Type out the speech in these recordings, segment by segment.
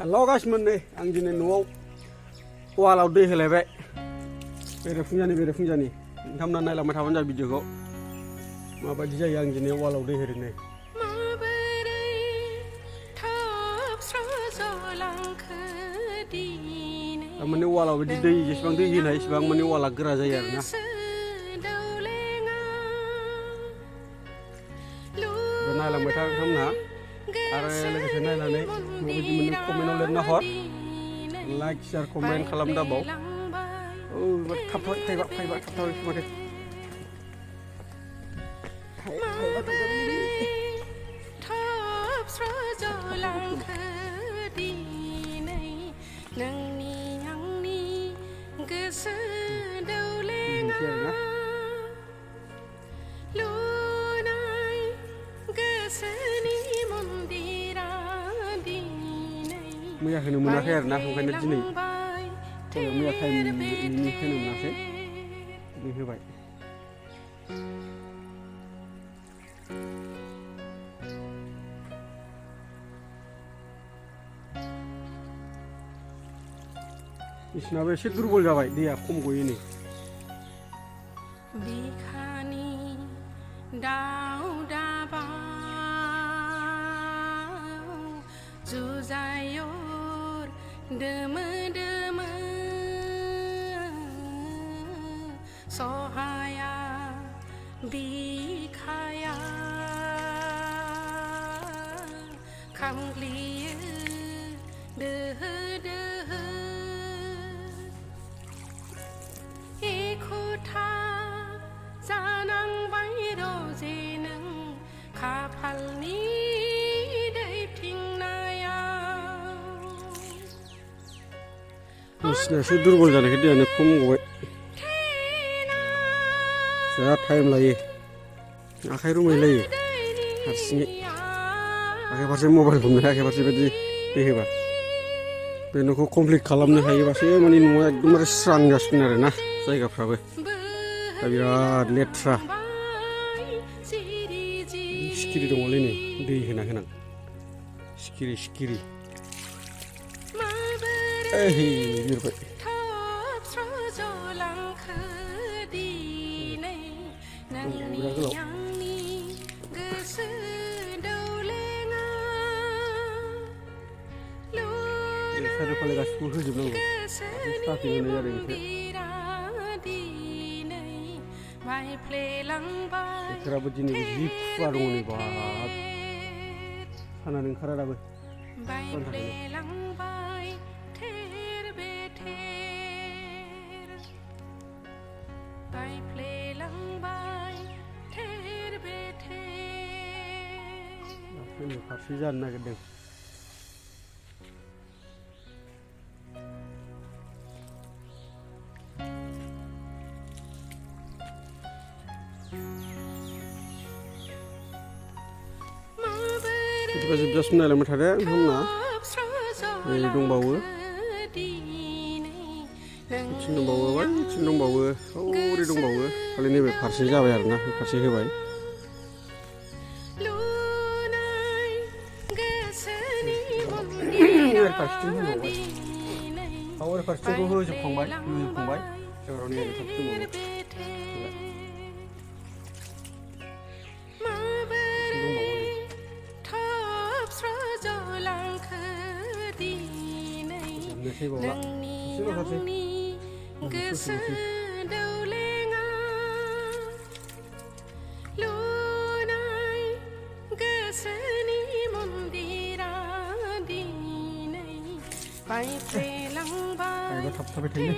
लागासिनोमोन नै आं दिनै न'आव वालाव दै होलायबाय बेरेफुंजानि नोंथांमोना नायलांबाय थाबानो जाबाय भिडिअखौ माबायदि जायो आं दिनै वालाव दै होदों नै माने वालाव बिदि दै जेसेबां दै होनाय एसेबां माने वाला गोरा जायो आरोना नायलांबाय था नोंथांमोनहा आरो लोगोसे नायनानै माबायदि मोनो कमेन्टआव लिरना हर लाइक शेयार कमेन्ट खालाम दाबाव थाइबा थाबथाबाय माथो मैया होनो मोनाखै आरोना ओंखायनो दिनै मैया टाइम होनो मोनाखै दिनै होबाय बिसिनाबो एसे दुरबल जाबाय दैया खम गयो नै बिखानि दाउ दाबा जुजायर दोमो दोमो सहाया बिखाया खामग्लियो दोहो दोहो एखुथा जानांबाय रजे नों खाफालनि बिसिनासो दुरबल जानायखाय दैयानो खम गबाय जा टाइम लायो आखाइ रुमायलायो हारसिङै आखाइ फारसे मबाइल हमनो आखाइ फारसे बायदि दै होबा बे न'खौ कमप्लिट खालामनो हायोबासो माने न'आ एकदमबारे स्रां जासिगोन आरो ना जायगाफ्राबो दा बिराद लेथ्रा सिखिरि दङलै नै दै होना गोनां सिखिरि बिरबाय सारिफाले गासिबो होजोबनांगौ स्टार्टिं होनाय जादों बोथोराबो दिनै जि खुवा दङ नै बाब सानानो ओंखारा दाबो फारसे जानो नागिरदों बिदिबा जोबजासिम नायलांबाय थादो नोंथांमोना दंबावो बिथिं दंबावो हौरै दंबावो खालि नैबे फारसे जाबाय आरोना बे फारसे होबाय फारसेथिंखौ होजोबखांबाय एबाराव नैबे फारसे थाबथाबाय थायो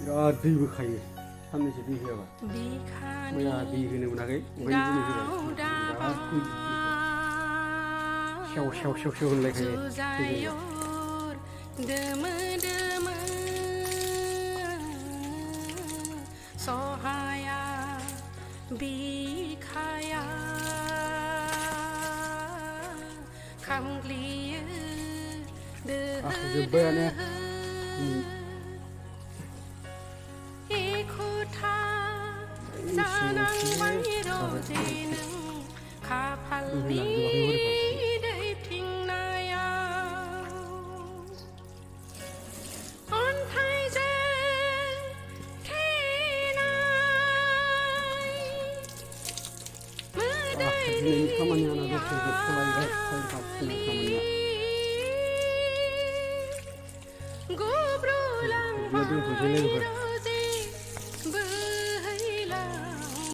बिराद दै बोखायो साननैसो दै होआबा मैया दै होनो मोनाखै ओंखायनो दिनै होबाय सेव होनलायखायो सहाया बिखाया खामग्लियो जोब्बायानो दिनैनि खामानिया ना दसे जोबथ'लायबाय टाइम पासनि खामानिया बेयाव दोनथ'सै लोगोफोर